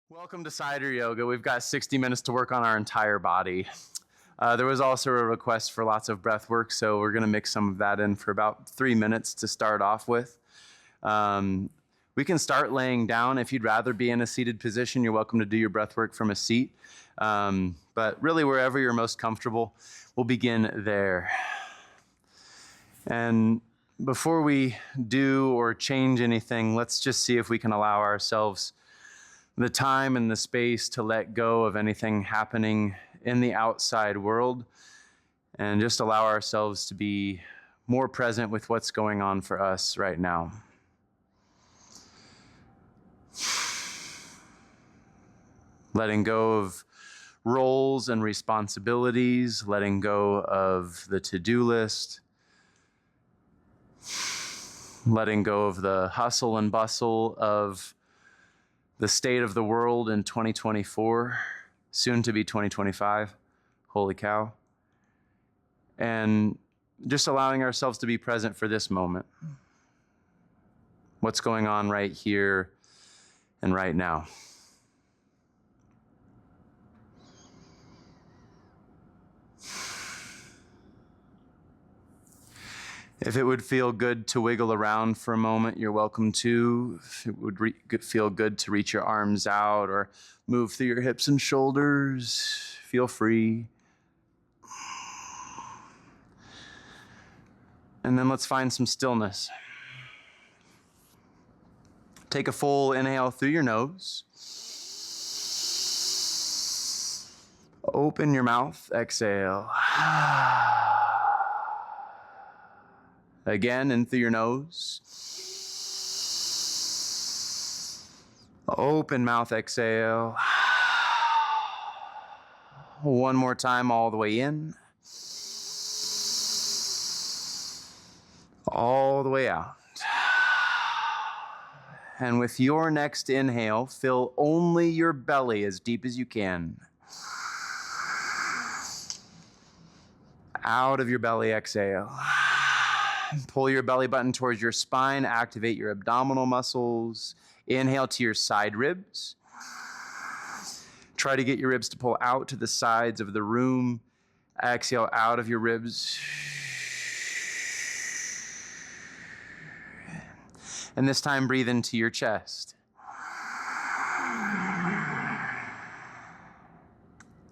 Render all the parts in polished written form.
Welcome to CiderYoga. We've got 60 minutes to work on our entire body. There was also a request for lots of breath work, so we're going to mix some of that in for about 3 minutes to start off with. We can start laying down. If you'd rather be in a seated position, you're welcome to do your breath work from a seat. But really, wherever you're most comfortable, we'll begin there. And before we do or change anything, let's just see if we can allow ourselves the time and the space to let go of anything happening in the outside world and just allow ourselves to be more present with what's going on for us right now. Letting go of roles and responsibilities, letting go of the to-do list, letting go of the hustle and bustle of the state of the world in 2024, soon to be 2025. Holy cow. And just allowing ourselves to be present for this moment. What's going on right here and right now. If it would feel good to wiggle around for a moment, you're welcome to. If it would feel good to reach your arms out or move through your hips and shoulders, feel free. And then let's find some stillness. Take a full inhale through your nose. Open your mouth, exhale. Again, in through your nose. Open mouth, exhale. One more time, all the way in. All the way out. And with your next inhale, fill only your belly as deep as you can. Out of your belly, exhale. Pull your belly button towards your spine, activate your abdominal muscles. Inhale to your side ribs. Try to get your ribs to pull out to the sides of the room. Exhale out of your ribs. And this time breathe into your chest.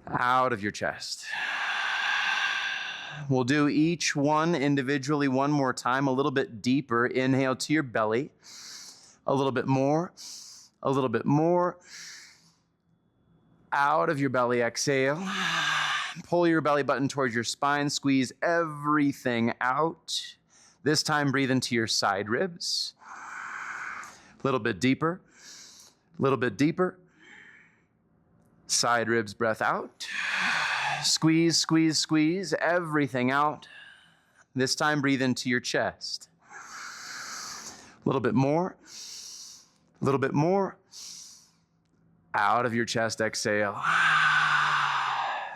Out of your chest. We'll do each one individually one more time, a little bit deeper. Inhale to your belly. A little bit more. A little bit more. Out of your belly, exhale. Pull your belly button towards your spine. Squeeze everything out. This time, breathe into your side ribs. A little bit deeper. A little bit deeper. Side ribs, breath out. Squeeze, squeeze, squeeze everything out. This time, breathe into your chest. A little bit more. A little bit more. Out of your chest, exhale.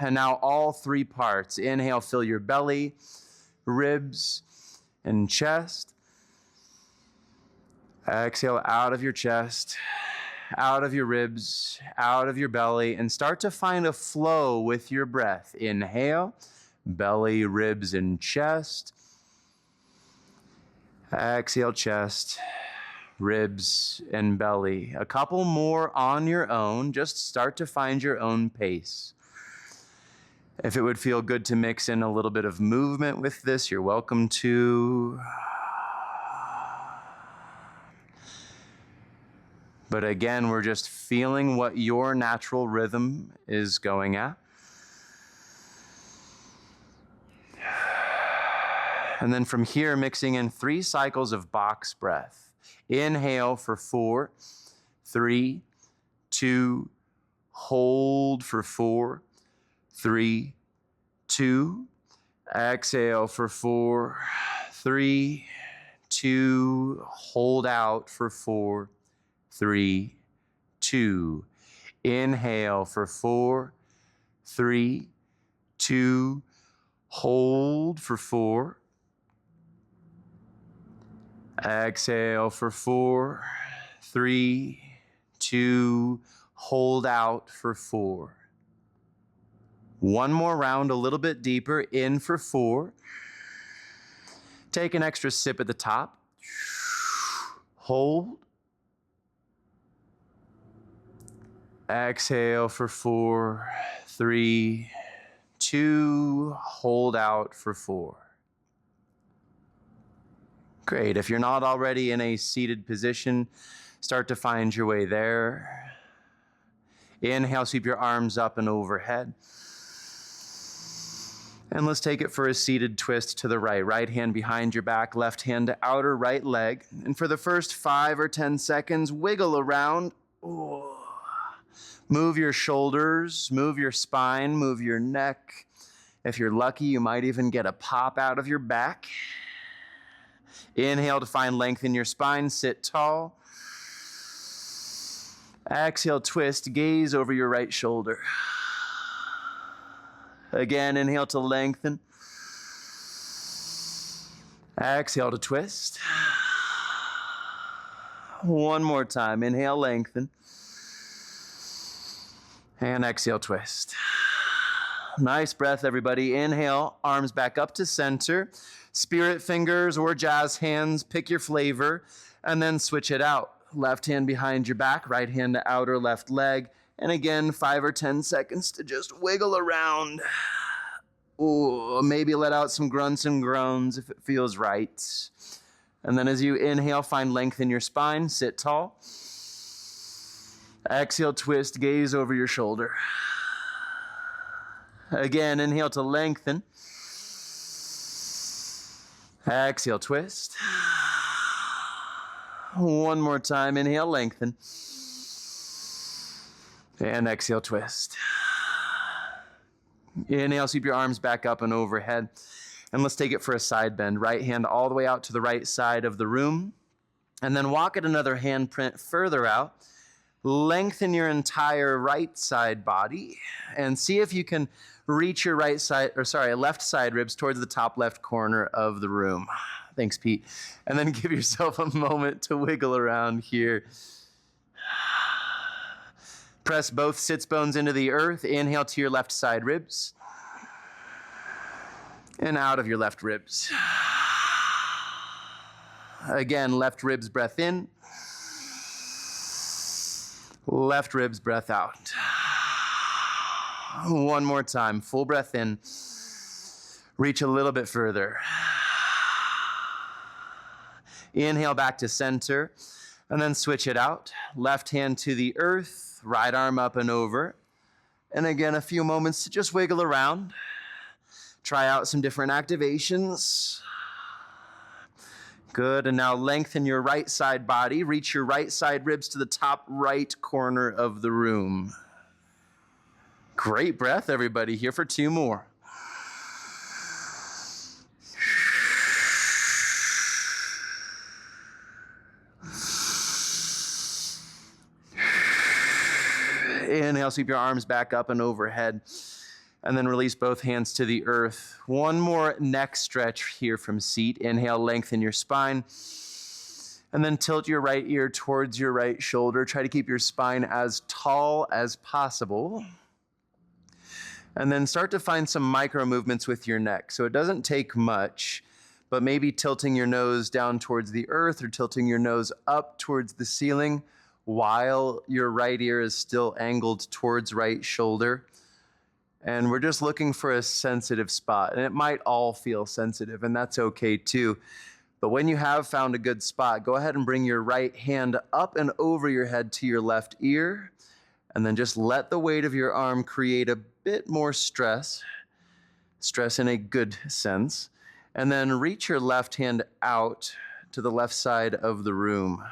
And now all three parts. Inhale, fill your belly, ribs, and chest. Exhale out of your chest, out of your ribs, out of your belly, and start to find a flow with your breath. Inhale, belly, ribs, and chest. Exhale, chest, ribs, and belly. A couple more on your own. Just start to find your own pace. If it would feel good to mix in a little bit of movement with this, you're welcome to. But again, we're just feeling what your natural rhythm is going at. And then from here, mixing in 3 cycles of box breath. Inhale for 4, 3, 2, hold for 4, 3, 2, exhale for 4, 3, 2, hold out for 4, 3, 2. Inhale for 4, 3, 2. Hold for 4. Exhale for 4, 3, 2. Hold out for 4. One more round, a little bit deeper. In for 4. Take an extra sip at the top. Hold. Exhale for 4, 3, 2. Hold out for 4. Great. If you're not already in a seated position, start to find your way there. Inhale, sweep your arms up and overhead. And let's take it for a seated twist to the right. Right hand behind your back, left hand to outer right leg. And for the first 5 or 10 seconds, wiggle around. Ooh. Move your shoulders, move your spine, move your neck. If you're lucky, you might even get a pop out of your back. Inhale to find length in your spine, sit tall. Exhale, twist, gaze over your right shoulder. Again, inhale to lengthen. Exhale to twist. One more time. Inhale, lengthen. And exhale, twist. Nice breath, everybody. Inhale, arms back up to center. Spirit fingers or jazz hands, pick your flavor, and then switch it out. Left hand behind your back, right hand to outer left leg. And again, 5 or 10 seconds to just wiggle around. Ooh, maybe let out some grunts and groans if it feels right. And then as you inhale, find length in your spine, sit tall. Exhale, twist, gaze over your shoulder. Again, inhale to lengthen. Exhale, twist. One more time, inhale, lengthen. And exhale, twist. Inhale, sweep your arms back up and overhead. And let's take it for a side bend. Right hand all the way out to the right side of the room. And then walk at another handprint further out. Lengthen your entire right side body. And see if you can reach your left side ribs towards the top left corner of the room. Thanks, Pete. And then give yourself a moment to wiggle around here. Press both sits bones into the earth. Inhale to your left side ribs. And out of your left ribs. Again, left ribs, breath in. Left ribs, breath out. One more time, full breath in. Reach a little bit further. Inhale back to center. And then switch it out. Left hand to the earth. Right arm up and over. And again, a few moments to just wiggle around. Try out some different activations. Good, and now lengthen your right side body. Reach your right side ribs to the top right corner of the room. Great breath, everybody. Here for 2 more. Inhale, sweep your arms back up and overhead. And then release both hands to the earth. One more neck stretch here from seat. Inhale, lengthen your spine. And then tilt your right ear towards your right shoulder. Try to keep your spine as tall as possible. And then start to find some micro movements with your neck. So it doesn't take much, but maybe tilting your nose down towards the earth or tilting your nose up towards the ceiling while your right ear is still angled towards right shoulder. And we're just looking for a sensitive spot. And it might all feel sensitive, and that's okay too. But when you have found a good spot, go ahead and bring your right hand up and over your head to your left ear. And then just let the weight of your arm create a bit more stress. Stress in a good sense. And then reach your left hand out to the left side of the room.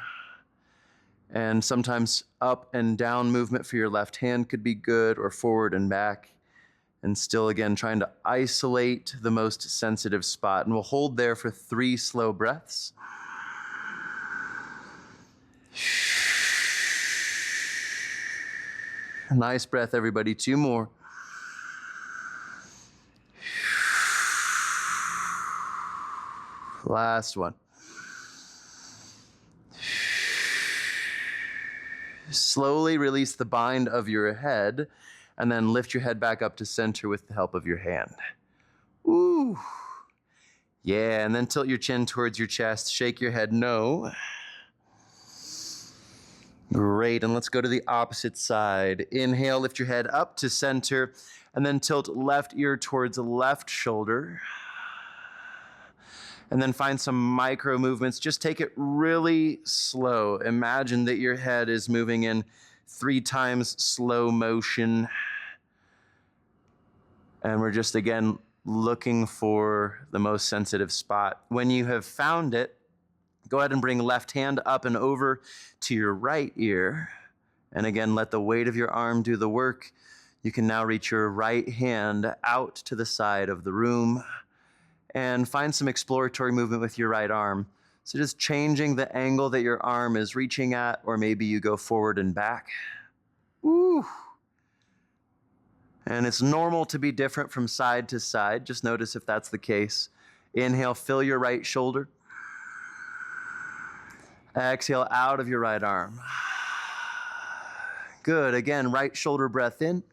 And sometimes up and down movement for your left hand could be good, or forward and back. And still, again, trying to isolate the most sensitive spot. And we'll hold there for 3 slow breaths. Nice breath, everybody. 2 more. Last one. Slowly release the bind of your head and then lift your head back up to center with the help of your hand. Ooh. Yeah, and then tilt your chin towards your chest. Shake your head no. Great, and let's go to the opposite side. Inhale, lift your head up to center, and then tilt left ear towards left shoulder. And then find some micro movements. Just take it really slow. Imagine that your head is moving in 3 times slow motion. And we're just, again, looking for the most sensitive spot. When you have found it, go ahead and bring left hand up and over to your right ear. And again, let the weight of your arm do the work. You can now reach your right hand out to the side of the room and find some exploratory movement with your right arm. So just changing the angle that your arm is reaching at, or maybe you go forward and back. Woo! And it's normal to be different from side to side. Just notice if that's the case. Inhale, fill your right shoulder. Exhale out of your right arm. Good. Again, right shoulder breath in.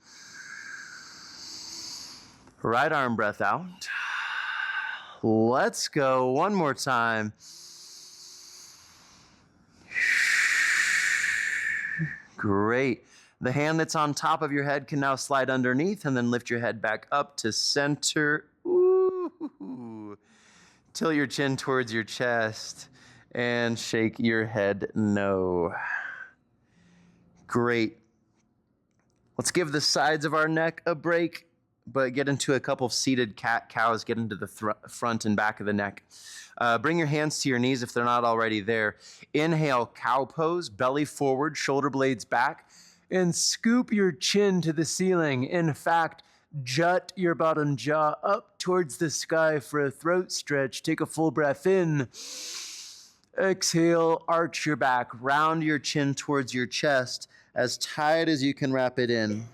Right arm breath out. Let's go one more time. Great. The hand that's on top of your head can now slide underneath and then lift your head back up to center. Ooh. Tilt your chin towards your chest and shake your head no. Great. Let's give the sides of our neck a break, but get into a couple of seated cat-cows, get into the front and back of the neck. Bring your hands to your knees if they're not already there. Inhale, cow pose, belly forward, shoulder blades back, and scoop your chin to the ceiling. In fact, jut your bottom jaw up towards the sky for a throat stretch. Take a full breath in. Exhale, arch your back, round your chin towards your chest, as tight as you can wrap it in.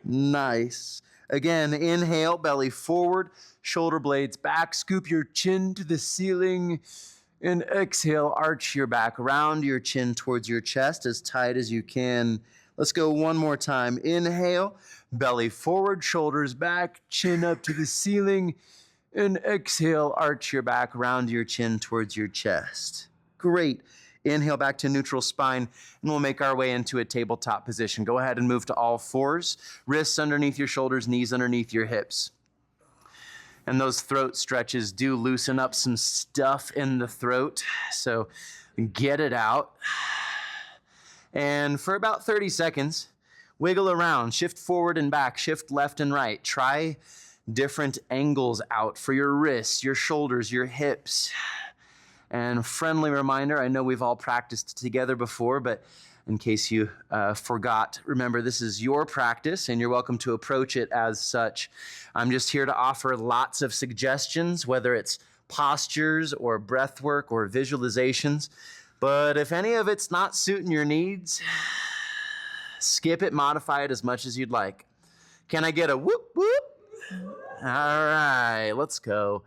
Nice. Again, inhale, belly forward, shoulder blades back, scoop your chin to the ceiling, and exhale, arch your back, round your chin towards your chest as tight as you can. Let's go one more time. Inhale, belly forward, shoulders back, chin up to the ceiling, and exhale, arch your back, round your chin towards your chest. Great. Inhale back to neutral spine, and we'll make our way into a tabletop position. Go ahead and move to all fours, wrists underneath your shoulders, knees underneath your hips. And those throat stretches do loosen up some stuff in the throat, so get it out. And for about 30 seconds, wiggle around, shift forward and back, shift left and right. Try different angles out for your wrists, your shoulders, your hips. And friendly reminder, I know we've all practiced together before, but in case you forgot, remember this is your practice and you're welcome to approach it as such. I'm just here to offer lots of suggestions, whether it's postures or breath work or visualizations. But if any of it's not suiting your needs, skip it, modify it as much as you'd like. Can I get a whoop whoop? All right, let's go.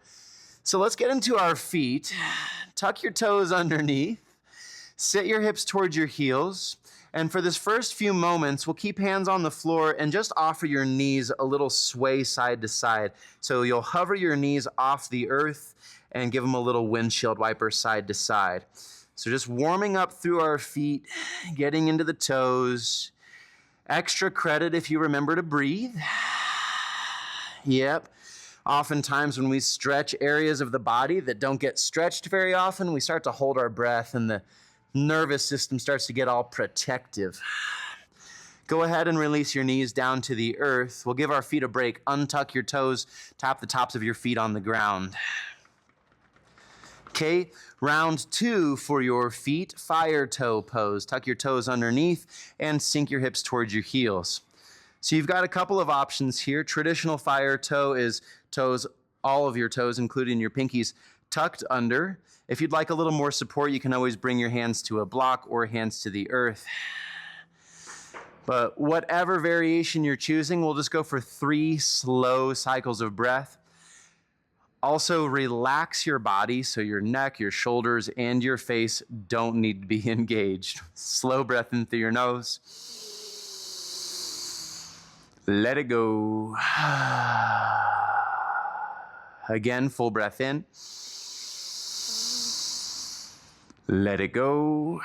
So let's get into our feet. Tuck your toes underneath. Sit your hips towards your heels. And for this first few moments, we'll keep hands on the floor and just offer your knees a little sway side to side. So you'll hover your knees off the earth and give them a little windshield wiper side to side. So just warming up through our feet, getting into the toes. Extra credit if you remember to breathe. Yep. Oftentimes when we stretch areas of the body that don't get stretched very often, we start to hold our breath and the nervous system starts to get all protective. Go ahead and release your knees down to the earth. We'll give our feet a break. Untuck your toes, tap the tops of your feet on the ground. Okay, round 2 for your feet, fire toe pose. Tuck your toes underneath and sink your hips towards your heels. So you've got a couple of options here. Traditional fire toe is toes, all of your toes, including your pinkies, tucked under. If you'd like a little more support, you can always bring your hands to a block or hands to the earth. But whatever variation you're choosing, we'll just go for 3 slow cycles of breath. Also, relax your body so your neck, your shoulders, and your face don't need to be engaged. Slow breath in through your nose. Let it go. Again, full breath in. Let it go.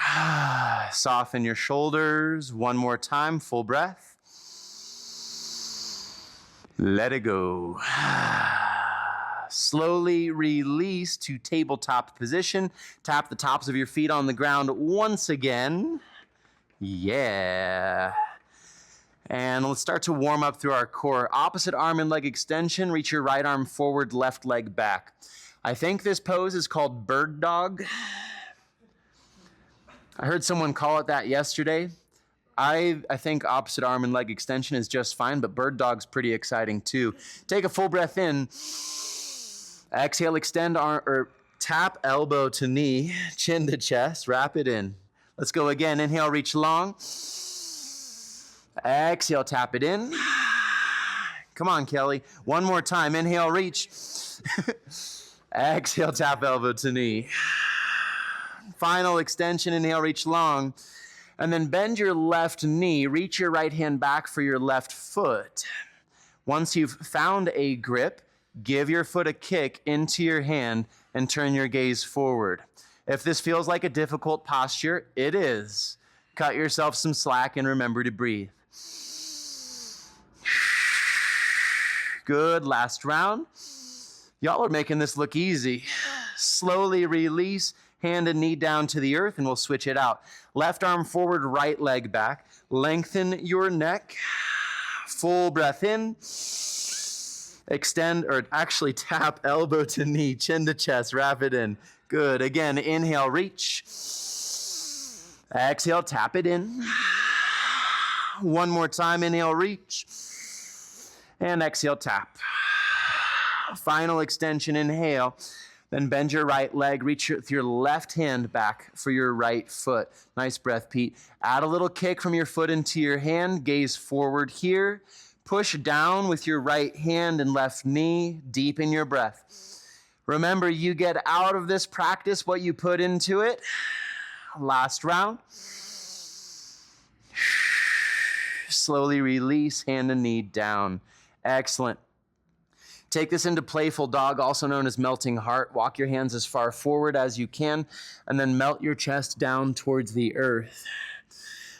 Soften your shoulders. One more time, full breath. Let it go. Slowly release to tabletop position. Tap the tops of your feet on the ground once again. Yeah. And let's start to warm up through our core. Opposite arm and leg extension. Reach your right arm forward, left leg back. I think this pose is called bird dog. I heard someone call it that yesterday. I think opposite arm and leg extension is just fine, but bird dog's pretty exciting too. Take a full breath in. Exhale, extend arm, or tap elbow to knee, chin to chest, wrap it in. Let's go again. Inhale, reach long. Exhale, tap it in. Come on, Kelly. One more time. Inhale, reach. Exhale, tap elbow to knee. Final extension. Inhale, reach long. And then bend your left knee. Reach your right hand back for your left foot. Once you've found a grip, give your foot a kick into your hand and turn your gaze forward. If this feels like a difficult posture, it is. Cut yourself some slack and remember to breathe. Good, last round. Y'all are making this look easy. Slowly release, hand and knee down to the earth, and we'll switch it out. Left arm forward, right leg back. Lengthen your neck. Full breath in. Extend, or actually tap elbow to knee, chin to chest, wrap it in. Good. Again, inhale, reach. Exhale, tap it in. One more time, inhale, reach. And exhale, tap. Final extension, inhale. Then bend your right leg, reach with your left hand back for your right foot. Nice breath, Pete. Add a little kick from your foot into your hand, gaze forward here. Push down with your right hand and left knee, deepen your breath. Remember, you get out of this practice what you put into it. Last round. Slowly release, hand and knee down. Excellent. Take this into playful dog, also known as melting heart. Walk your hands as far forward as you can, and then melt your chest down towards the earth.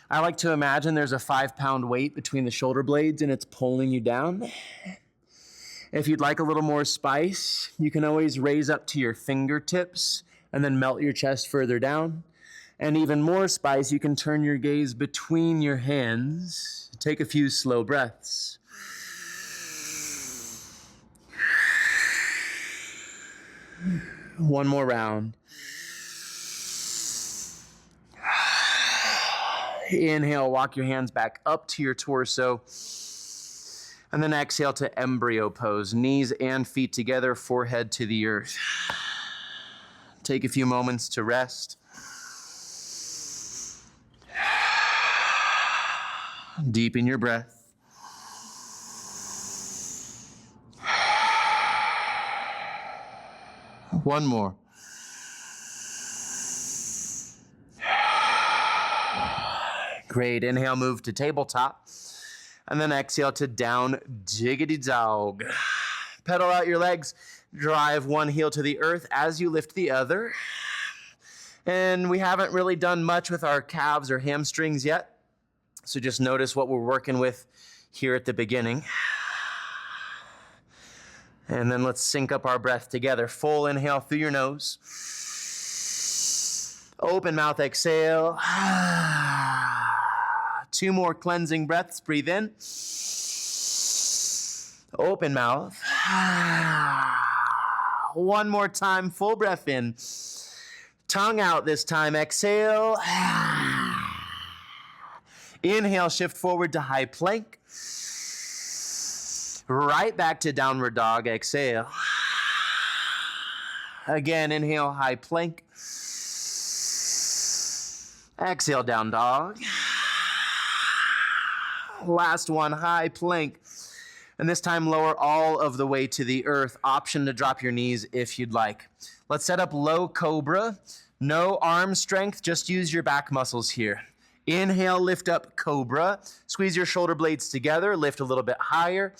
I like to imagine there's a 5-pound weight between the shoulder blades and it's pulling you down. If you'd like a little more spice, you can always raise up to your fingertips and then melt your chest further down. And even more spice, you can turn your gaze between your hands. Take a few slow breaths. One more round. Inhale, walk your hands back up to your torso. And then exhale to embryo pose. Knees and feet together, forehead to the earth. Take a few moments to rest. Deepen your breath. One more. Great. Inhale, move to tabletop. And then exhale to down diggity dog. Pedal out your legs. Drive one heel to the earth as you lift the other. And we haven't really done much with our calves or hamstrings yet. So just notice what we're working with here at the beginning. And then let's sync up our breath together. Full inhale through your nose. Open mouth, exhale. 2 more cleansing breaths. Breathe in. Open mouth. 1 more time. Full breath in. Tongue out this time. Exhale. Inhale, shift forward to high plank. Right back to downward dog. Exhale. Again, inhale, high plank. Exhale, down dog. Last one, high plank. And this time, lower all of the way to the earth. Option to drop your knees if you'd like. Let's set up low cobra. No arm strength, just use your back muscles here. Inhale, lift up cobra. Squeeze your shoulder blades together, lift a little bit higher.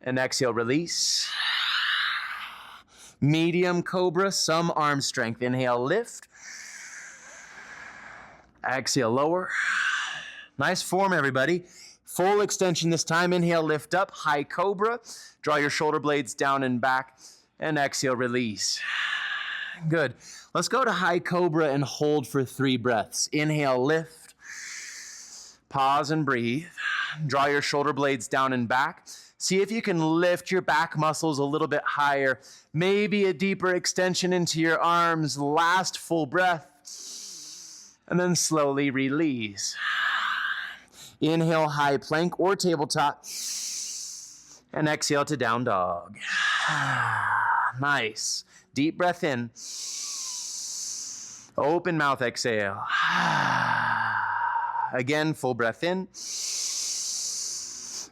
And exhale, release. Medium cobra, some arm strength. Inhale, lift. Exhale, lower. Nice form, everybody. Full extension this time. Inhale, lift up, high cobra. Draw your shoulder blades down and back. And exhale, release. Good. Let's go to high cobra and hold for 3 breaths. Inhale, lift. Pause and breathe. Draw your shoulder blades down and back. See if you can lift your back muscles a little bit higher. Maybe a deeper extension into your arms. Last full breath. And then slowly release. Inhale, high plank or tabletop. And exhale to down dog. Nice. Deep breath in. Open mouth, exhale. Again, full breath in.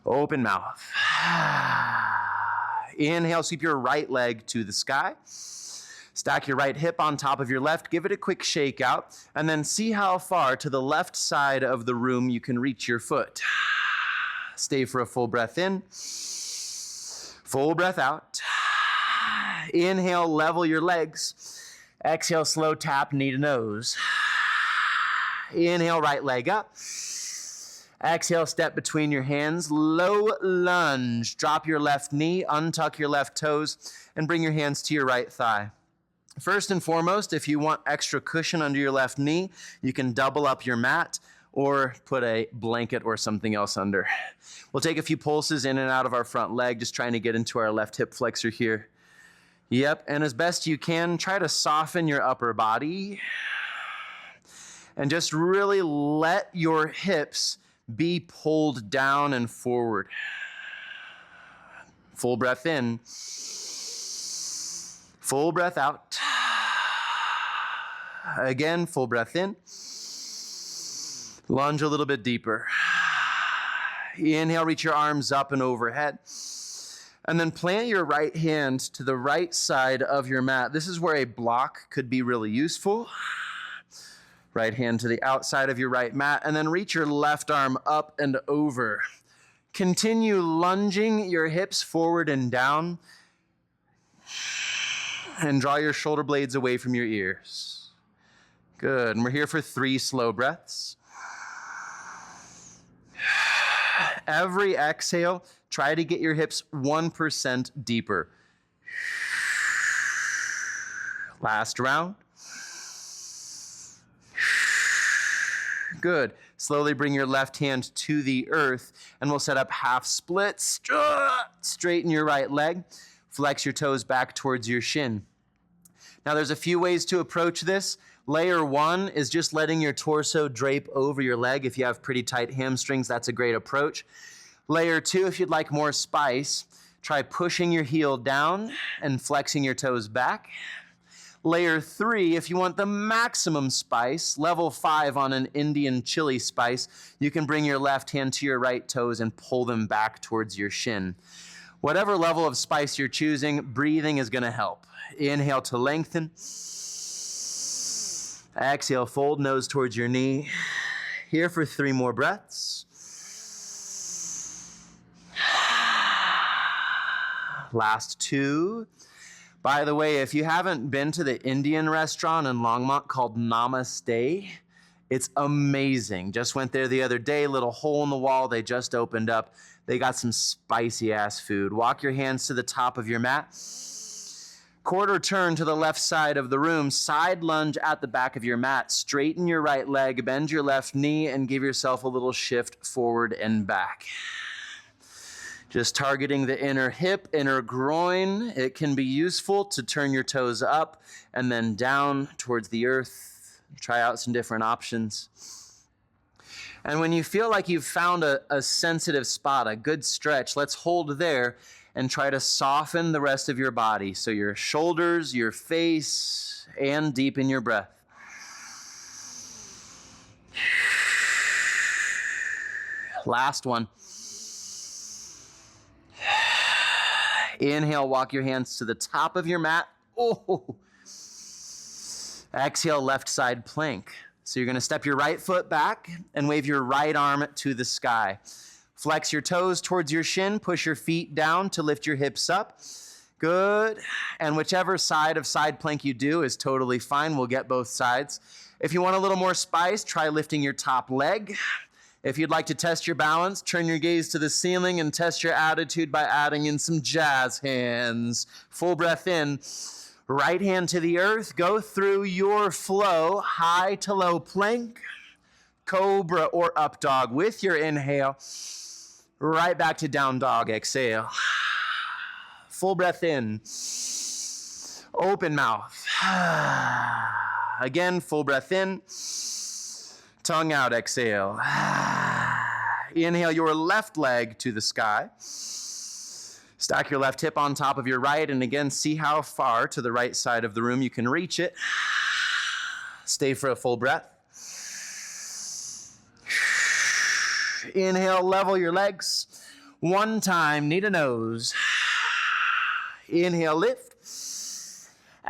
Open mouth. Inhale, sweep your right leg to the sky. Stack your right hip on top of your left. Give it a quick shake out. And then see how far to the left side of the room you can reach your foot. Stay for a full breath in. Full breath out. Inhale, level your legs. Exhale, slow tap, knee to nose. Inhale, right leg up. Exhale, step between your hands. Low lunge. Drop your left knee, untuck your left toes, and bring your hands to your right thigh. First and foremost, if you want extra cushion under your left knee, you can double up your mat or put a blanket or something else under. We'll take a few pulses in and out of our front leg, just trying to get into our left hip flexor here. Yep, and as best you can, try to soften your upper body and just really let your hips be pulled down and forward. Full breath in. Full breath out. Again, full breath in. Lunge a little bit deeper. Inhale, reach your arms up and overhead. And then plant your right hand to the right side of your mat. This is where a block could be really useful. Right hand to the outside of your right mat, and then reach your left arm up and over. Continue lunging your hips forward and down. And draw your shoulder blades away from your ears. Good. And we're here for 3 slow breaths. Every exhale, try to get your hips 1% deeper. Last round. Good. Slowly bring your left hand to the earth, and we'll set up half splits. Straighten your right leg. Flex your toes back towards your shin. Now there's a few ways to approach this. Layer 1 is just letting your torso drape over your leg. If you have pretty tight hamstrings, that's a great approach. Layer 2, if you'd like more spice, try pushing your heel down and flexing your toes back. Layer 3, if you want the maximum spice, level 5 on an Indian chili spice, you can bring your left hand to your right toes and pull them back towards your shin. Whatever level of spice you're choosing, breathing is going to help. Inhale to lengthen. Exhale, fold nose towards your knee. Here for 3 more breaths. Last 2. By the way, if you haven't been to the Indian restaurant in Longmont called Namaste, it's amazing. Just went there the other day, little hole in the wall. They just opened up. They got some spicy ass food. Walk your hands to the top of your mat. Quarter turn to the left side of the room. Side lunge at the back of your mat. Straighten your right leg, bend your left knee, and give yourself a little shift forward and back. Just targeting the inner hip, inner groin. It can be useful to turn your toes up and then down towards the earth. Try out some different options. And when you feel like you've found a sensitive spot, a good stretch, let's hold there and try to soften the rest of your body. So your shoulders, your face, and deepen your breath. Last one. Inhale, walk your hands to the top of your mat. Oh. Exhale, left side plank. So you're going to step your right foot back and wave your right arm to the sky. Flex your toes towards your shin. Push your feet down to lift your hips up. Good. And whichever side of side plank you do is totally fine. We'll get both sides. If you want a little more spice, try lifting your top leg. If you'd like to test your balance, turn your gaze to the ceiling and test your attitude by adding in some jazz hands. Full breath in. Right hand to the earth. Go through your flow. High to low plank. Cobra or up dog with your inhale. Right back to down dog. Exhale. Full breath in. Open mouth. Again, full breath in. Tongue out, exhale. Inhale your left leg to the sky. Stack your left hip on top of your right, and again, see how far to the right side of the room you can reach it. Stay for a full breath. Inhale, level your legs. One time, knee to nose. Inhale, lift.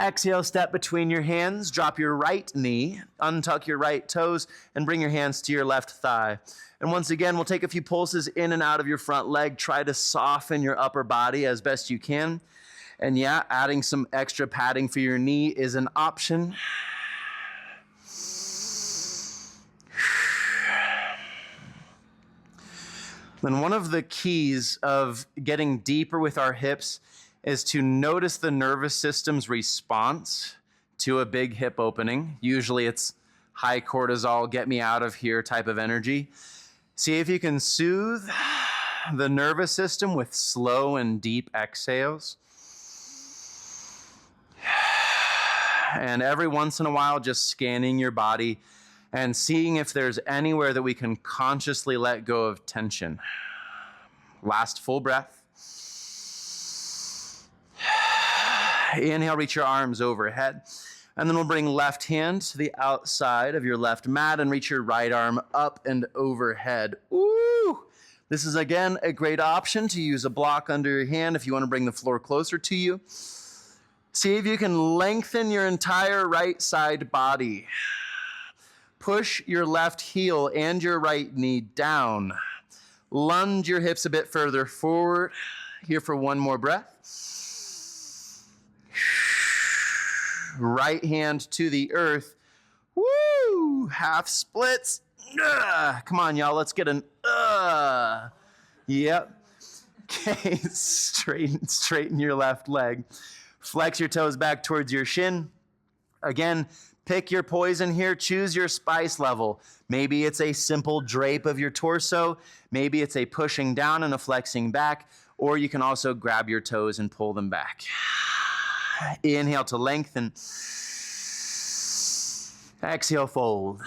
Exhale, step between your hands. Drop your right knee, untuck your right toes, and bring your hands to your left thigh. And once again, we'll take a few pulses in and out of your front leg. Try to soften your upper body as best you can. And yeah, adding some extra padding for your knee is an option. Then one of the keys of getting deeper with our hips is to notice the nervous system's response to a big hip opening. Usually it's high cortisol, get me out of here type of energy. See if you can soothe the nervous system with slow and deep exhales. And every once in a while, just scanning your body and seeing if there's anywhere that we can consciously let go of tension. Last full breath. Inhale, reach your arms overhead. And then we'll bring left hand to the outside of your left mat and reach your right arm up and overhead. Ooh! This is, again, a great option to use a block under your hand if you want to bring the floor closer to you. See if you can lengthen your entire right side body. Push your left heel and your right knee down. Lunge your hips a bit further forward. Here for one more breath. Right hand to the earth. Woo! Half splits. Come on, y'all. Let's get an Yep. Okay, straighten your left leg. Flex your toes back towards your shin. Again, pick your poison here. Choose your spice level. Maybe it's a simple drape of your torso. Maybe it's a pushing down and a flexing back. Or you can also grab your toes and pull them back. Inhale to lengthen. Exhale, fold.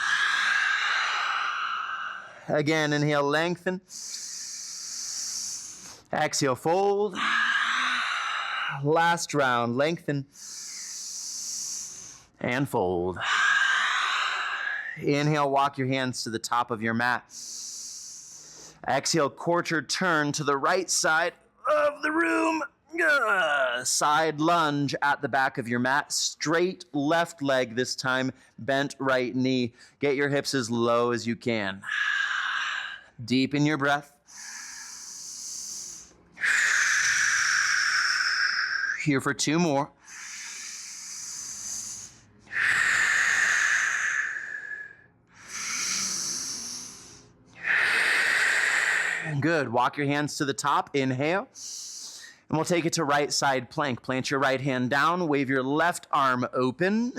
Again, inhale, lengthen. Exhale, fold. Last round, lengthen. And fold. Inhale, walk your hands to the top of your mat. Exhale, quarter turn to the right side of the room. Side lunge at the back of your mat. Straight left leg this time. Bent right knee. Get your hips as low as you can. Deepen your breath. Here for two more. Good. Walk your hands to the top. Inhale. And we'll take it to right side plank. Plant your right hand down. Wave your left arm open.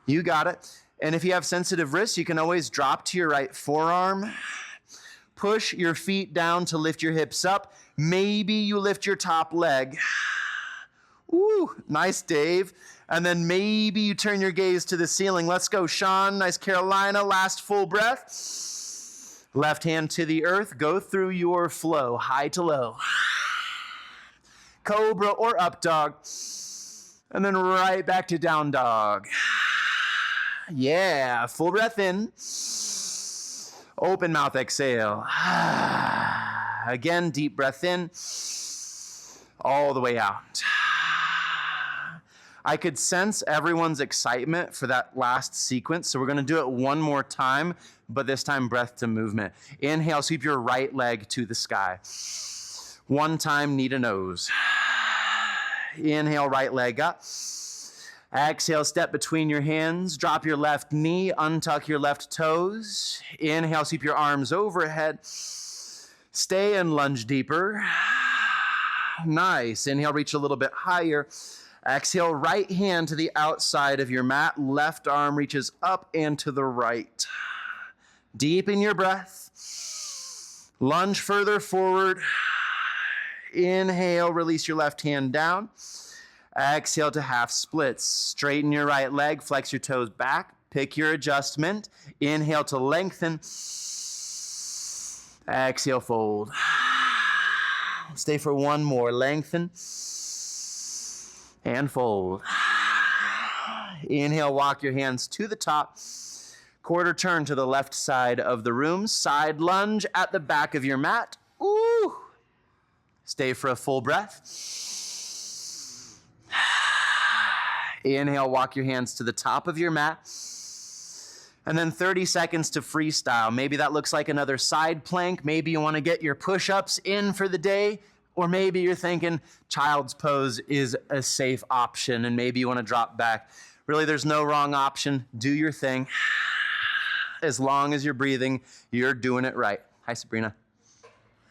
You got it. And if you have sensitive wrists, you can always drop to your right forearm. Push your feet down to lift your hips up. Maybe you lift your top leg. Ooh, nice, Dave. And then maybe you turn your gaze to the ceiling. Let's go, Sean. Nice, Carolina. Last full breath. Left hand to the earth. Go through your flow, high to low. Cobra or up dog. And then right back to down dog. Yeah, full breath in. Open mouth, exhale. Again, deep breath in. all the way out. I could sense everyone's excitement for that last sequence, so we're going to do it one more time, but this time breath to movement. Inhale, sweep your right leg to the sky. One time, knee to nose. Inhale, right leg up. Exhale, step between your hands. Drop your left knee, untuck your left toes. Inhale, sweep your arms overhead. Stay and lunge deeper. Nice. Inhale, reach a little bit higher. Exhale, right hand to the outside of your mat. Left arm reaches up and to the right. Deepen your breath. Lunge further forward. Inhale, release your left hand down. Exhale to half splits. Straighten your right leg, flex your toes back. Pick your adjustment. Inhale to lengthen. Exhale, fold. Stay for one more. Lengthen. And fold. Inhale, walk your hands to the top. Quarter turn to the left side of the room. Side lunge at the back of your mat. Ooh. Stay for a full breath. Inhale, walk your hands to the top of your mat. And then 30 seconds to freestyle. Maybe that looks like another side plank. Maybe you want to get your push-ups in for the day. Or maybe you're thinking child's pose is a safe option and maybe you want to drop back. Really, there's no wrong option. Do your thing. As long as you're breathing, you're doing it right. Hi, Sabrina.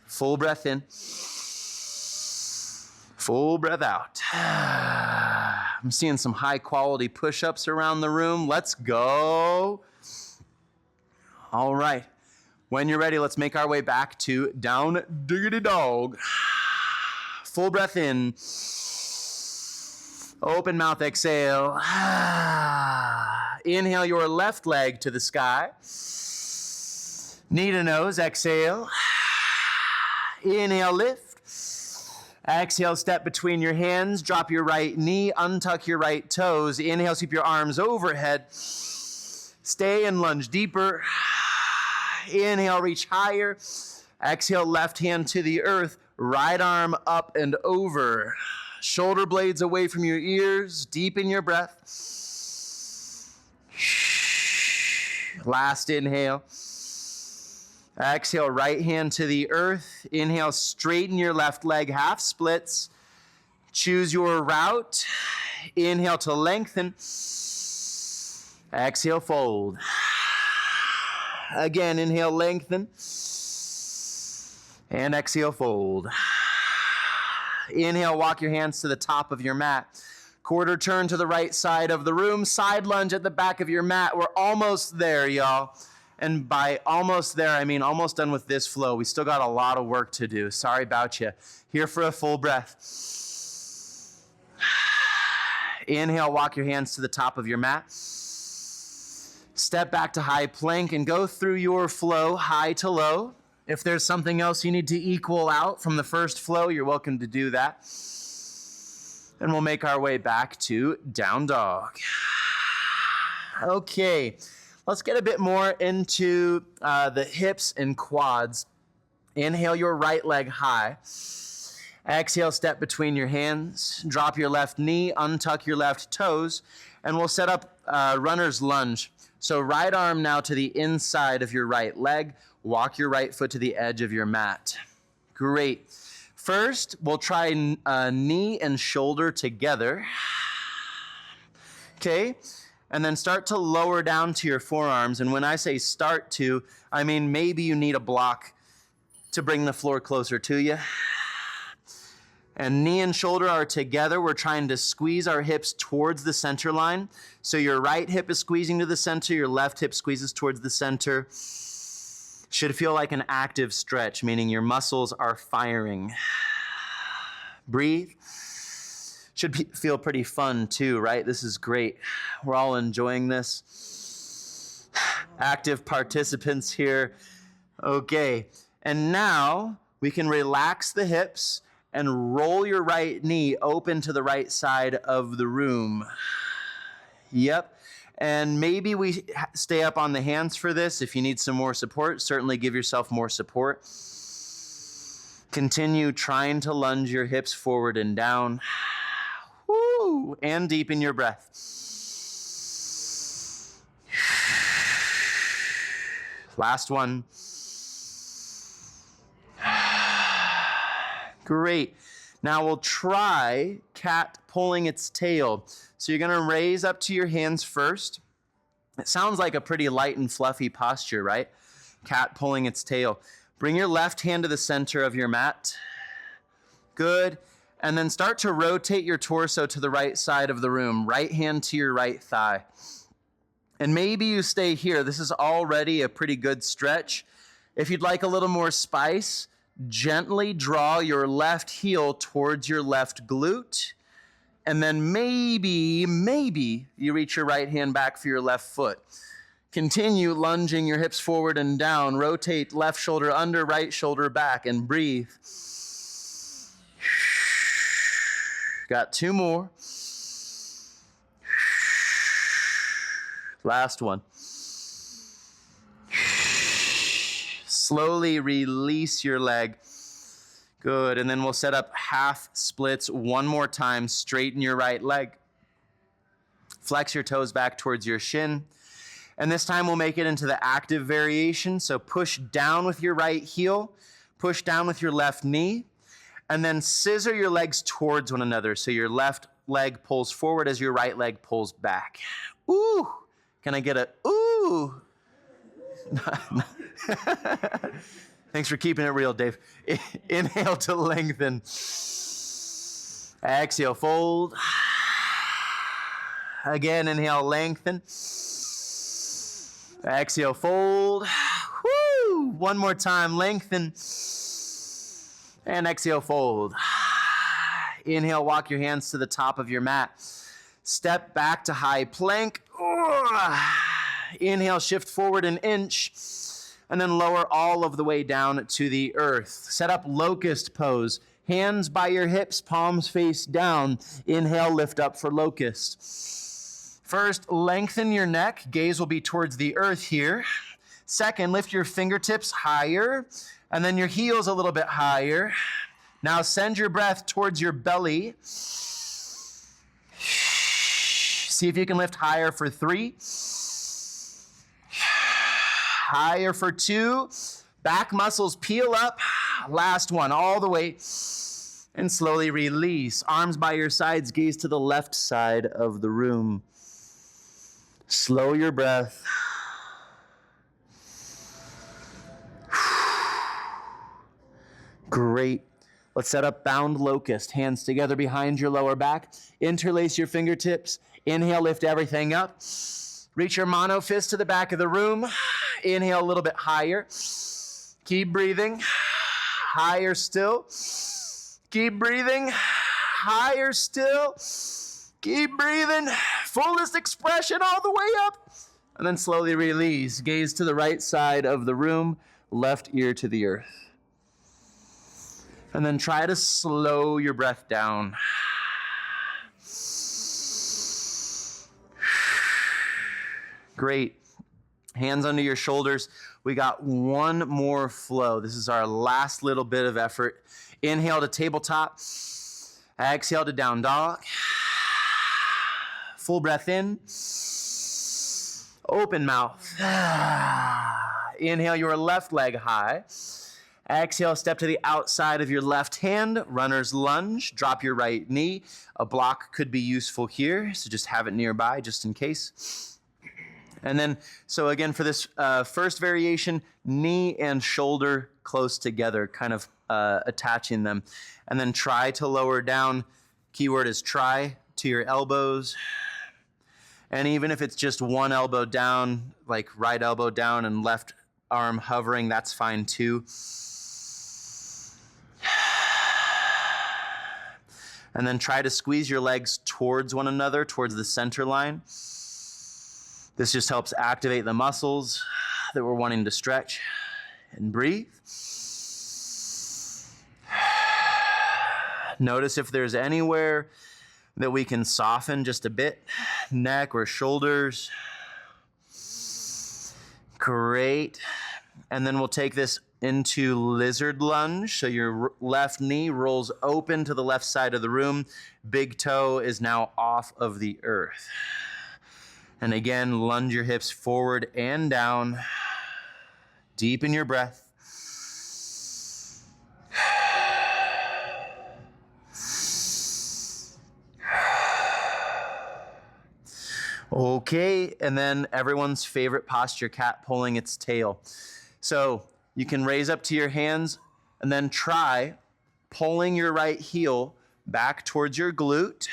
Full breath in. Full breath out. I'm seeing some high quality push-ups around the room. Let's go. All right. When you're ready, let's make our way back to down diggity dog. Full breath in. Open mouth, exhale. Inhale your left leg to the sky. Knee to nose, exhale. Inhale, lift. Exhale, step between your hands. Drop your right knee, untuck your right toes. Inhale, sweep your arms overhead. Stay and lunge deeper. Inhale, reach higher. Exhale, left hand to the earth. Right arm up and over. Shoulder blades away from your ears. Deepen your breath. Last inhale. Exhale, right hand to the earth. Inhale, straighten your left leg, half splits. Choose your route. Inhale to lengthen. Exhale, fold. Again, inhale, lengthen. And exhale, fold. Inhale, walk your hands to the top of your mat. Quarter turn to the right side of the room. Side lunge at the back of your mat. We're almost there, y'all. And by almost there, I mean almost done with this flow. We still got a lot of work to do. Sorry about you. Here for a full breath. Inhale, walk your hands to the top of your mat. Step back to high plank and go through your flow high to low. If there's something else you need to equal out from the first flow, you're welcome to do that. And we'll make our way back to down dog. Okay, let's get a bit more into the hips and quads. Inhale your right leg high. Exhale, step between your hands. Drop your left knee, untuck your left toes, and we'll set up runner's lunge. So right arm now to the inside of your right leg. Walk your right foot to the edge of your mat. Great. First, we'll try knee and shoulder together. Okay. And then start to lower down to your forearms. And when I say start to, I mean maybe you need a block to bring the floor closer to you. And knee and shoulder are together. We're trying to squeeze our hips towards the center line. So your right hip is squeezing to the center, your left hip squeezes towards the center. Should feel like an active stretch, meaning your muscles are firing. Breathe. Should feel pretty fun too, right? This is great. We're all enjoying this. Active participants here. Okay. And now we can relax the hips and roll your right knee open to the right side of the room. Yep. And maybe we stay up on the hands for this. If you need some more support, certainly give yourself more support. Continue trying to lunge your hips forward and down. Woo! And deepen your breath. Last one. Great. Now we'll try cat pulling its tail. So you're going to raise up to your hands first. It sounds like a pretty light and fluffy posture, right? Cat pulling its tail. Bring your left hand to the center of your mat. Good. And then start to rotate your torso to the right side of the room. Right hand to your right thigh. And maybe you stay here. This is already a pretty good stretch. If you'd like a little more spice, gently draw your left heel towards your left glute. And then maybe you reach your right hand back for your left foot. Continue lunging your hips forward and down. Rotate left shoulder under, right shoulder back, and breathe. Got 2 more. Last one. Slowly release your leg. Good. And then we'll set up half splits one more time. Straighten your right leg. Flex your toes back towards your shin. And this time we'll make it into the active variation. So push down with your right heel, push down with your left knee, and then scissor your legs towards one another. So your left leg pulls forward as your right leg pulls back. Ooh, can I get a ooh? Thanks for keeping it real, Dave. Inhale to lengthen. Exhale, fold. Again, inhale, lengthen. Exhale, fold. Woo! One more time, lengthen. And exhale, fold. Inhale, walk your hands to the top of your mat. Step back to high plank. Inhale, shift forward an inch. And then lower all of the way down to the earth. Set up locust pose. Hands by your hips, palms face down. Inhale, lift up for locust. First, lengthen your neck. Gaze will be towards the earth here. Second, lift your fingertips higher, and then your heels a little bit higher. Now send your breath towards your belly. See if you can lift higher for 3. Higher for 2. Back muscles peel up. Last one, all the way. And slowly release. Arms by your sides, gaze to the left side of the room. Slow your breath. Great. Let's set up bound locust. Hands together behind your lower back. Interlace your fingertips. Inhale, lift everything up. Reach your mono fist to the back of the room. Inhale a little bit higher. Keep breathing. Higher still. Keep breathing. Higher still. Keep breathing. Fullest expression all the way up. And then slowly release. Gaze to the right side of the room. Left ear to the earth. And then try to slow your breath down. Great. Hands under your shoulders. We got one more flow. This is our last little bit of effort. Inhale to tabletop. Exhale to down dog. Full breath in. Open mouth. Inhale your left leg high. Exhale, step to the outside of your left hand. Runner's lunge. Drop your right knee. A block could be useful here, so just have it nearby just in case. And then, so again, for this first variation, knee and shoulder close together, kind of attaching them. And then try to lower down. Keyword is try to your elbows. And even if it's just one elbow down, like right elbow down and left arm hovering, that's fine too. And then try to squeeze your legs towards one another, towards the center line. This just helps activate the muscles that we're wanting to stretch. And breathe. Notice if there's anywhere that we can soften just a bit, neck or shoulders. Great. And then we'll take this into lizard lunge. So your left knee rolls open to the left side of the room. Big toe is now off of the earth. And again, lunge your hips forward and down. Deepen your breath. Okay, and then everyone's favorite posture, cat pulling its tail. So you can raise up to your hands and then try pulling your right heel back towards your glute.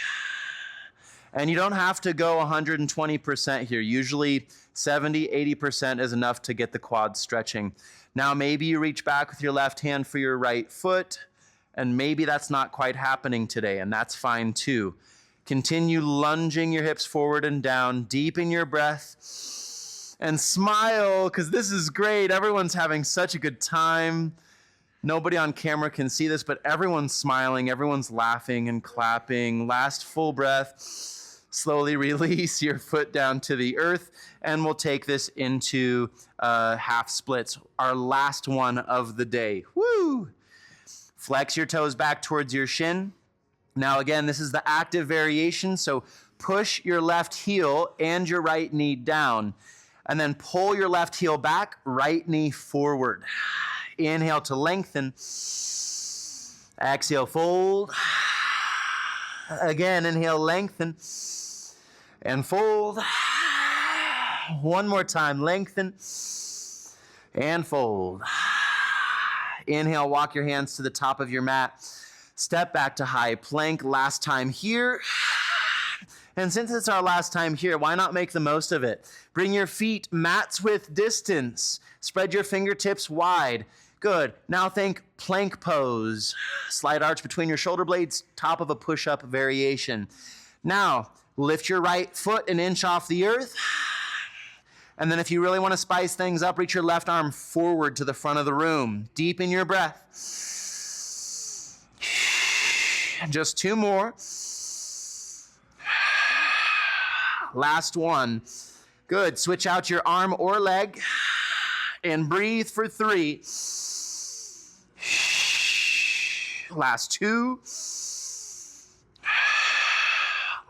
And you don't have to go 120% here. Usually 70, 80% is enough to get the quads stretching. Now maybe you reach back with your left hand for your right foot, and maybe that's not quite happening today, and that's fine too. Continue lunging your hips forward and down, deepen your breath, and smile, because this is great. Everyone's having such a good time. Nobody on camera can see this, but everyone's smiling, everyone's laughing and clapping. Last full breath. Slowly release your foot down to the earth, and we'll take this into half splits, our last one of the day. Woo! Flex your toes back towards your shin. Now again, this is the active variation, so push your left heel and your right knee down, and then pull your left heel back, right knee forward. Inhale to lengthen. Exhale, fold. Again, inhale, lengthen. And fold. One more time, lengthen. And fold. Inhale, walk your hands to the top of your mat. Step back to high plank. Last time here. And since it's our last time here, why not make the most of it? Bring your feet mats width distance. Spread your fingertips wide. Good. Now think plank pose. Slight arch between your shoulder blades, top of a push-up variation. Now, lift your right foot an inch off the earth. And then if you really want to spice things up, reach your left arm forward to the front of the room. Deepen your breath. Just two more. Last one. Good. Switch out your arm or leg and breathe for 3. Last 2.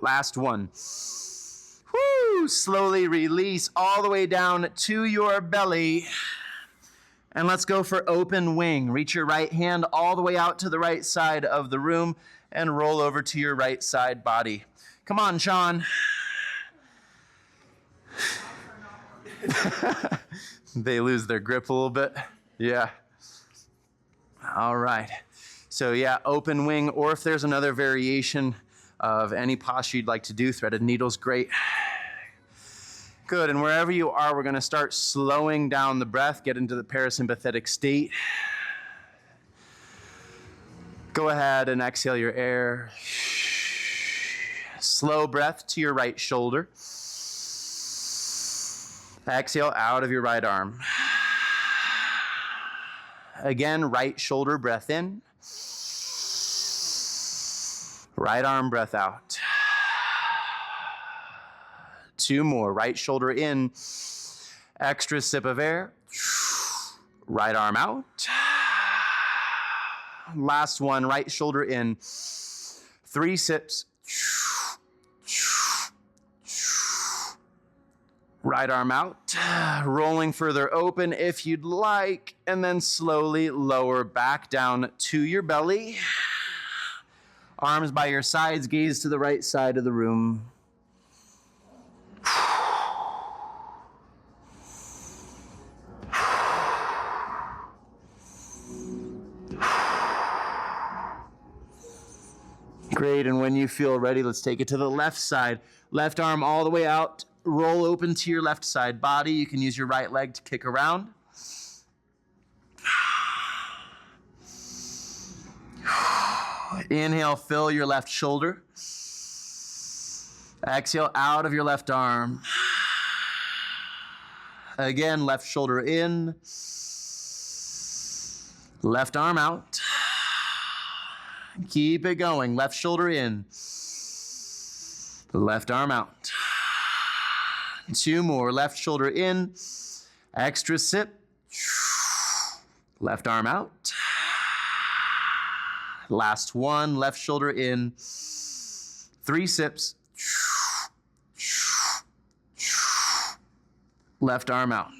Last 1. Woo! Slowly release all the way down to your belly. And let's go for open wing. Reach your right hand all the way out to the right side of the room and roll over to your right side body. Come on, Sean. They lose their grip a little bit. Yeah. All right. So yeah, open wing, or if there's another variation of any posture you'd like to do, threaded needle's great. Good, and wherever you are, we're gonna start slowing down the breath, get into the parasympathetic state. Go ahead and exhale your air. Slow breath to your right shoulder. Exhale out of your right arm. Again, right shoulder breath in. Right arm breath out. 2 more. Right shoulder in. Extra sip of air. Right arm out. Last one. Right shoulder in. 3 sips. Right arm out, rolling further open if you'd like, and then slowly lower back down to your belly. Arms by your sides, gaze to the right side of the room. Great, and when you feel ready, let's take it to the left side. Left arm all the way out. Roll open to your left side body. You can use your right leg to kick around. Inhale, fill your left shoulder. Exhale out of your left arm. Again, left shoulder in. Left arm out. Keep it going. Left shoulder in. Left arm out. 2 more. Left shoulder in. Extra sip. Left arm out. Last one, left shoulder in. 3 sips. Left arm out.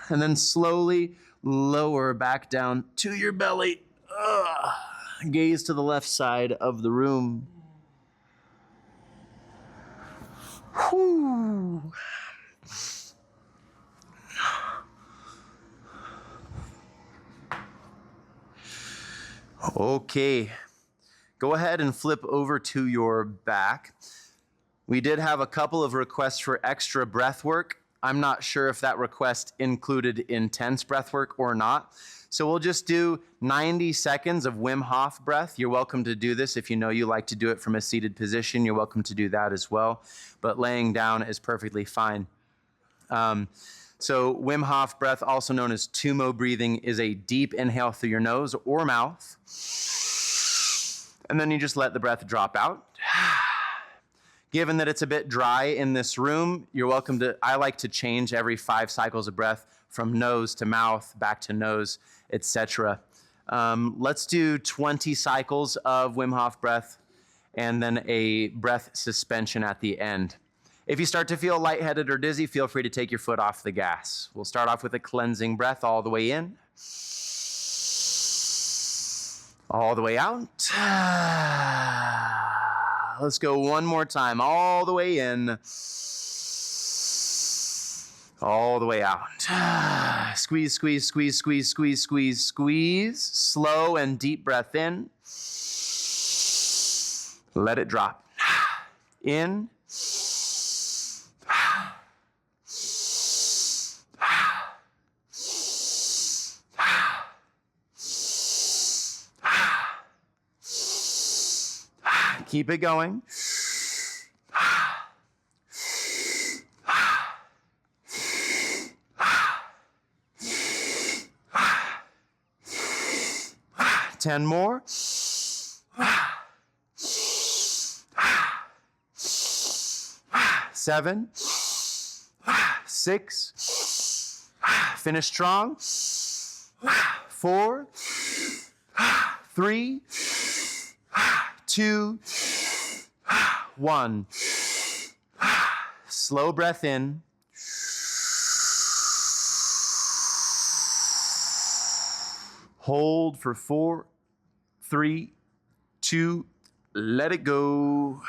And then slowly lower back down to your belly. Gaze to the left side of the room. Whew. Okay, go ahead and flip over to your back. We did have a couple of requests for extra breath work. I'm not sure if that request included intense breath work or not. So we'll just do 90 seconds of Wim Hof breath. You're welcome to do this. If you know you like to do it from a seated position, you're welcome to do that as well. But laying down is perfectly fine. So Wim Hof breath, also known as Tumo breathing, is a deep inhale through your nose or mouth. And then you just let the breath drop out. Given that it's a bit dry in this room, you're welcome to, I like to change every 5 cycles of breath from nose to mouth, back to nose, etc. Let's do 20 cycles of Wim Hof breath and then a breath suspension at the end. If you start to feel lightheaded or dizzy, feel free to take your foot off the gas. We'll start off with a cleansing breath all the way in. All the way out. Let's go one more time. All the way in. All the way out. Squeeze, squeeze, squeeze, squeeze, squeeze, squeeze, squeeze. Slow and deep breath in. Let it drop. In. Keep it going. Ten more. 7, 6. Finish strong. 4, 3, 2, 1. Slow breath in. Hold for 4, 3, 2, let it go.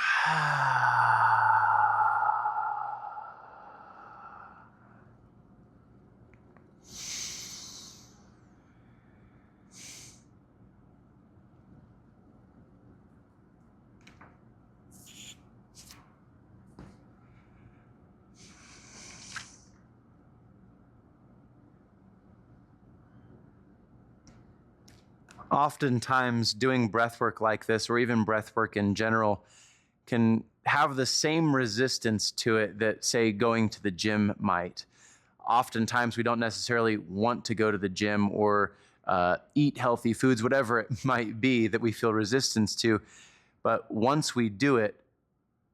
Oftentimes, doing breath work like this, or even breath work in general, can have the same resistance to it that, say, going to the gym might. Oftentimes, we don't necessarily want to go to the gym or eat healthy foods, whatever it might be that we feel resistance to. But once we do it,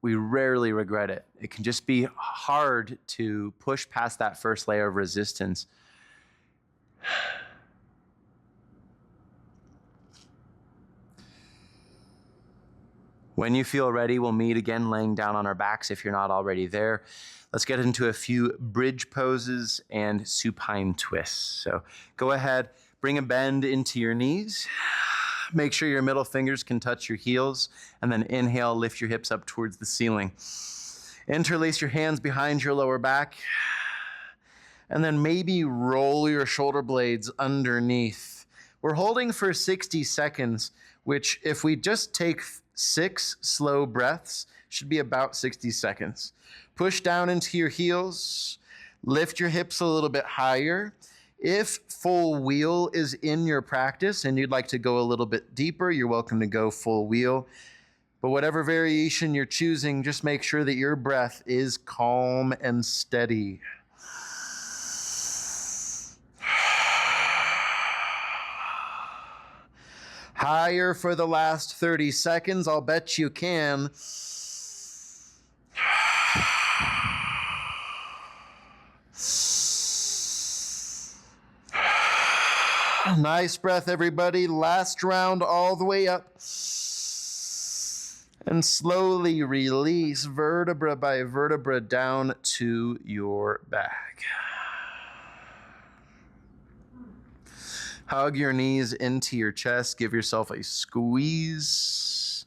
we rarely regret it. It can just be hard to push past that first layer of resistance. When you feel ready, we'll meet again laying down on our backs if you're not already there. Let's get into a few bridge poses and supine twists. So go ahead, bring a bend into your knees. Make sure your middle fingers can touch your heels, and then inhale, lift your hips up towards the ceiling. Interlace your hands behind your lower back, and then maybe roll your shoulder blades underneath. We're holding for 60 seconds, which if we just take 6 slow breaths, should be about 60 seconds. Push down into your heels, lift your hips a little bit higher. If full wheel is in your practice and you'd like to go a little bit deeper, you're welcome to go full wheel. But whatever variation you're choosing, just make sure that your breath is calm and steady. Higher for the last 30 seconds. I'll bet you can. Nice breath, everybody. Last round all the way up. And slowly release vertebra by vertebra down to your back. Hug your knees into your chest. Give yourself a squeeze.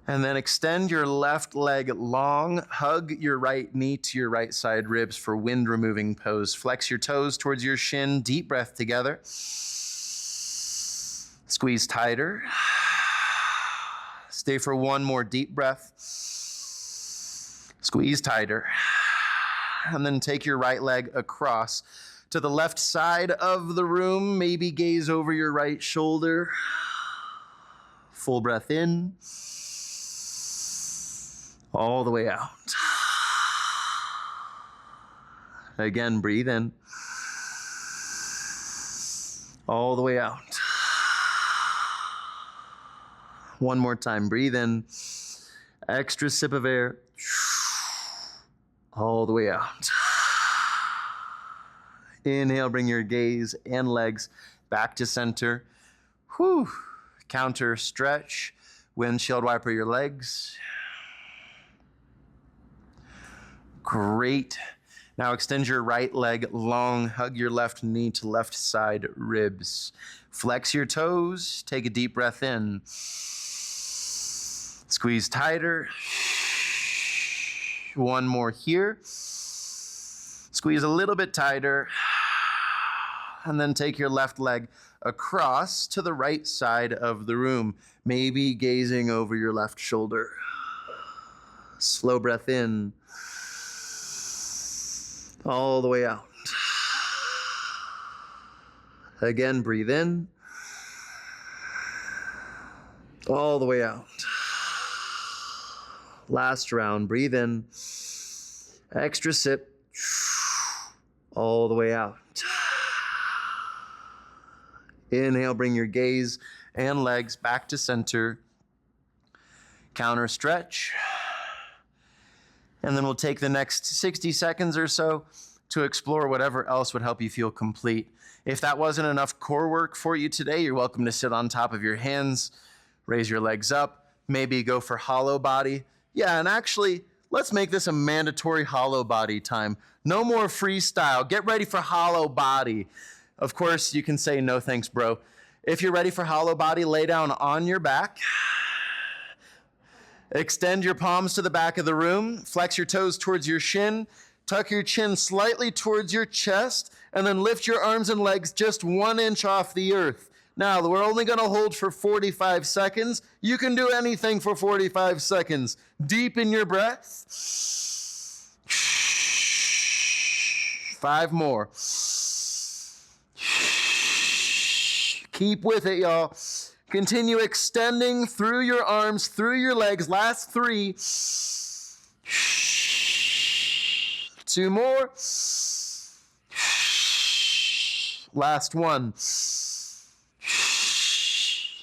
And then extend your left leg long. Hug your right knee to your right side ribs for wind removing pose. Flex your toes towards your shin. Deep breath together. Squeeze tighter. Stay for one more deep breath. Squeeze tighter. And then take your right leg across to the left side of the room. Maybe gaze over your right shoulder. Full breath in. All the way out. Again, breathe in. All the way out. One more time, breathe in. Extra sip of air. All the way out. Inhale, bring your gaze and legs back to center. Whew. Counter stretch. Windshield wiper your legs. Great. Now extend your right leg long. Hug your left knee to left side ribs. Flex your toes. Take a deep breath in. Squeeze tighter. One more here. Squeeze a little bit tighter. And then take your left leg across to the right side of the room, maybe gazing over your left shoulder. Slow breath in. All the way out. Again, breathe in. All the way out. Last round, breathe in. Extra sip. All the way out. Inhale, bring your gaze and legs back to center. Counter stretch. And then we'll take the next 60 seconds or so to explore whatever else would help you feel complete. If that wasn't enough core work for you today, you're welcome to sit on top of your hands, raise your legs up, maybe go for hollow body. Yeah, and actually, let's make this a mandatory hollow body time. No more freestyle. Get ready for hollow body. Of course, you can say no thanks, bro. If you're ready for hollow body, lay down on your back. Extend your palms to the back of the room. Flex your toes towards your shin. Tuck your chin slightly towards your chest. And then lift your arms and legs just 1 inch off the earth. Now, we're only going to hold for 45 seconds. You can do anything for 45 seconds. Deepen your breath. 5 more. Keep with it, y'all. Continue extending through your arms, through your legs. Last 3. 2 more. Last 1.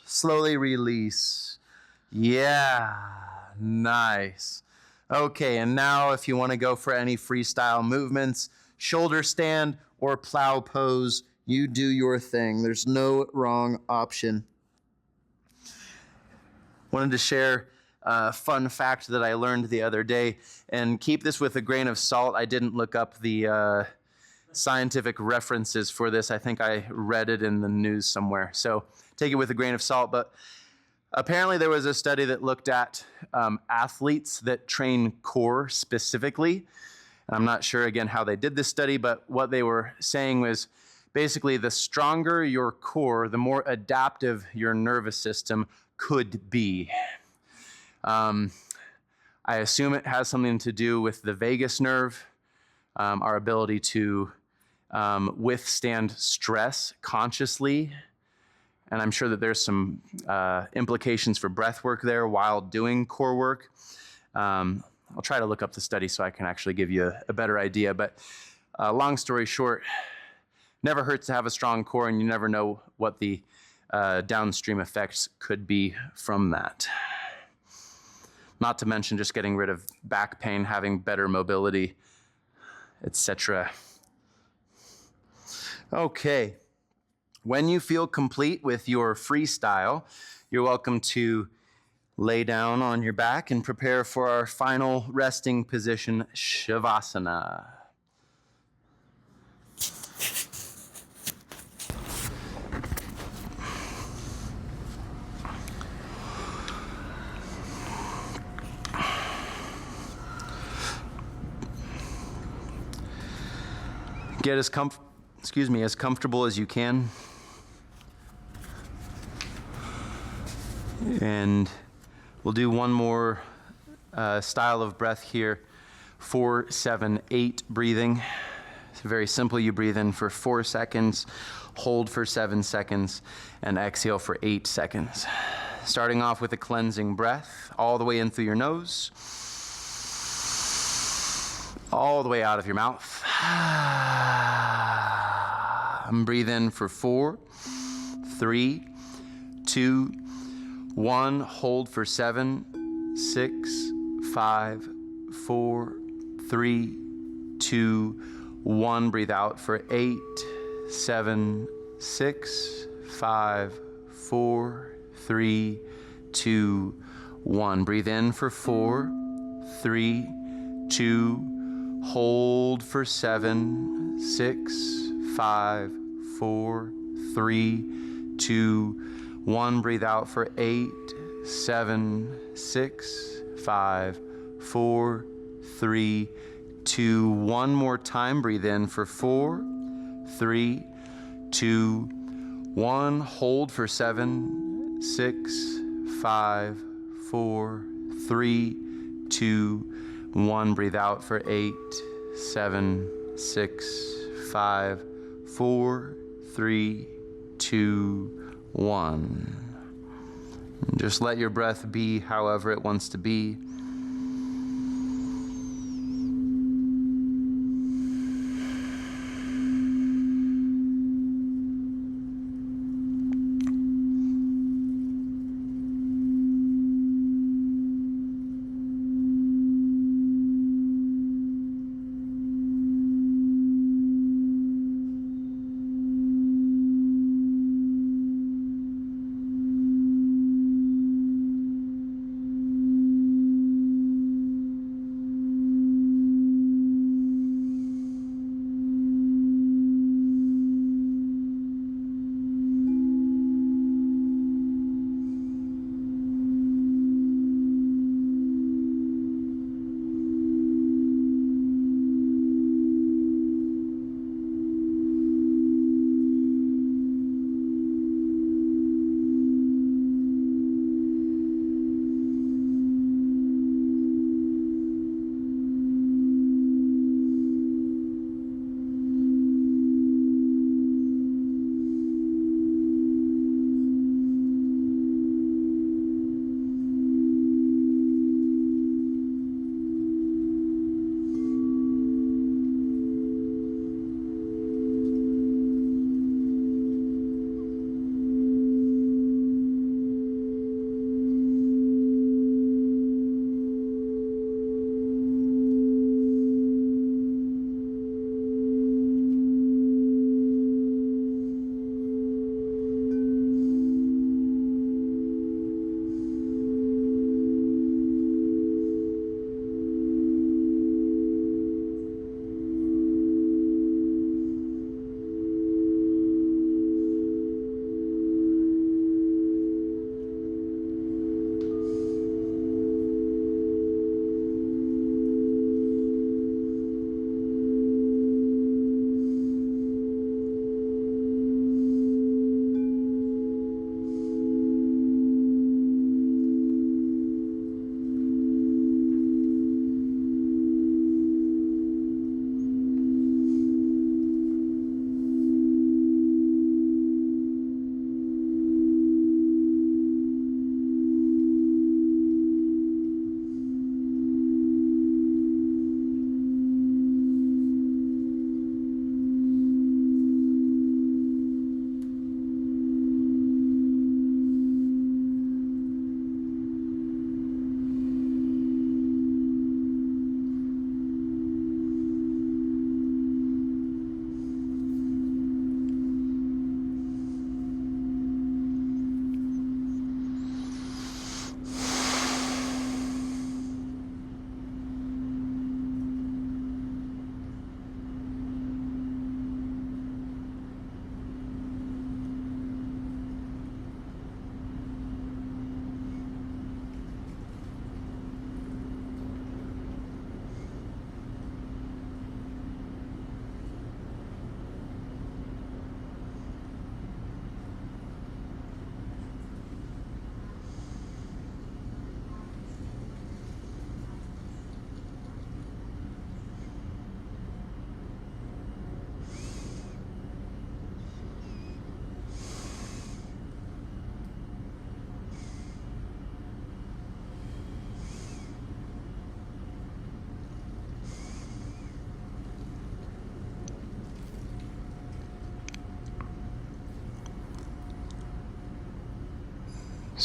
Slowly release. Yeah, nice. Okay, and now if you want to go for any freestyle movements, shoulder stand or plow pose, you do your thing. There's no wrong option. Wanted to share a fun fact that I learned the other day, and keep this with a grain of salt. I didn't look up the scientific references for this. I think I read it in the news somewhere. So take it with a grain of salt. But apparently there was a study that looked at athletes that train core specifically. And I'm not sure, again, how they did this study, but what they were saying was basically the stronger your core, the more adaptive your nervous system could be. I assume it has something to do with the vagus nerve, our ability to withstand stress consciously. And I'm sure that there's some implications for breath work there while doing core work. I'll try to look up the study so I can actually give you a better idea. But long story short, never hurts to have a strong core, and you never know what the downstream effects could be from that. Not to mention just getting rid of back pain, having better mobility etc. Okay. When you feel complete with your freestyle, you're welcome to lay down on your back and prepare for our final resting position, Shavasana. Get as comfortable as you can. And we'll do one more style of breath here. 4, 7, 8 breathing. It's very simple. You breathe in for 4 seconds, hold for 7 seconds, and exhale for 8 seconds. Starting off with a cleansing breath, all the way in through your nose, all the way out of your mouth. And breathe in for 4, 3, 2, 1. Hold for 7, 6, 5, 4, 3, 2, 1. Breathe out for 8, 7, 6, 5, 4, 3, 2, 1. Breathe in for 4, 3, 2. Hold for 7, 6, 5, 4, 3, 2, 1. Breathe out for 8, 7, 6, 5, 4, 3, 2, 1 more time. Breathe in for 4, 3, 2, 1. Hold for 7, 6, 5, 4, 3, 2, 1. Breathe out for 8, 7, 6, 5, 4, 3, 2, 1. And just let your breath be however it wants to be.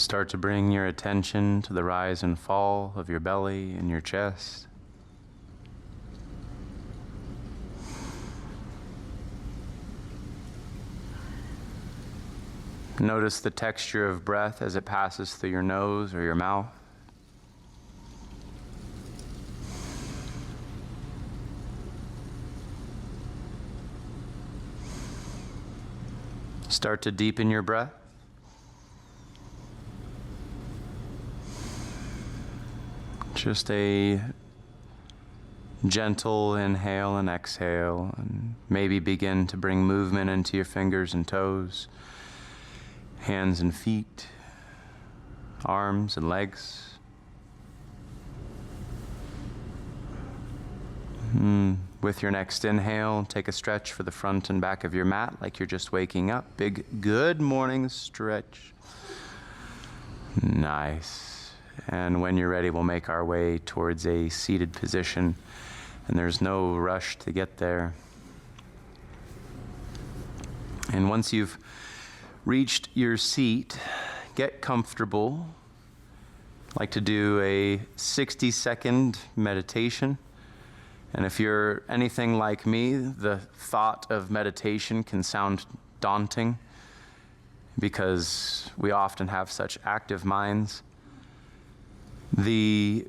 Start to bring your attention to the rise and fall of your belly and your chest. Notice the texture of breath as it passes through your nose or your mouth. Start to deepen your breath. Just a gentle inhale and exhale, and maybe begin to bring movement into your fingers and toes, hands and feet, arms and legs. With your next inhale, take a stretch for the front and back of your mat like you're just waking up. Big good morning stretch. Nice. And when you're ready, we'll make our way towards a seated position, and there's no rush to get there. And once you've reached your seat, get comfortable. I'd like to do a 60-second meditation. And if you're anything like me, the thought of meditation can sound daunting because we often have such active minds. The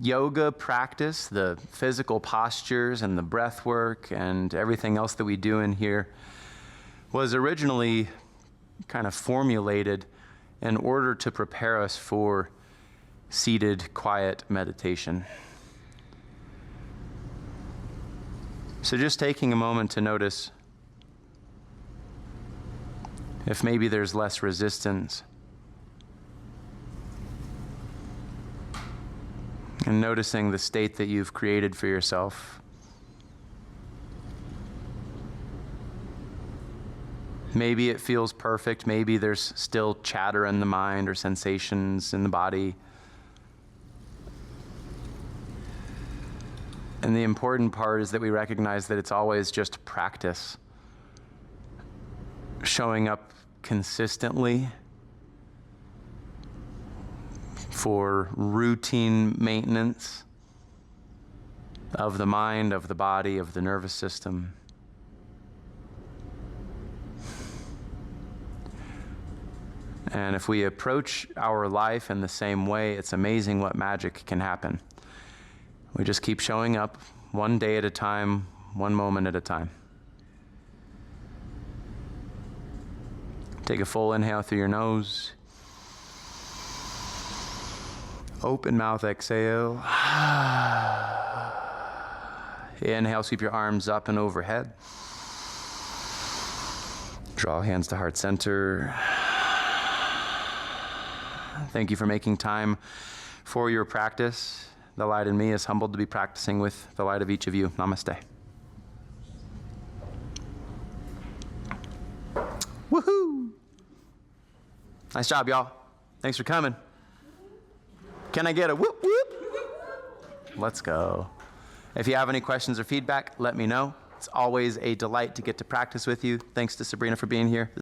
yoga practice, the physical postures and the breath work and everything else that we do in here was originally kind of formulated in order to prepare us for seated, quiet meditation. So just taking a moment to notice if maybe there's less resistance. And noticing the state that you've created for yourself. Maybe it feels perfect. Maybe there's still chatter in the mind or sensations in the body. And the important part is that we recognize that it's always just practice. Showing up consistently for routine maintenance of the mind, of the body, of the nervous system. And if we approach our life in the same way, it's amazing what magic can happen. We just keep showing up one day at a time, one moment at a time. Take a full inhale through your nose. Open mouth, exhale. Inhale, sweep your arms up and overhead. Draw hands to heart center. Thank you for making time for your practice. The light in me is humbled to be practicing with the light of each of you. Namaste. Woohoo! Nice job, y'all. Thanks for coming. Can I get a whoop whoop? Let's go. If you have any questions or feedback, let me know. It's always a delight to get to practice with you. Thanks to Sabrina for being here.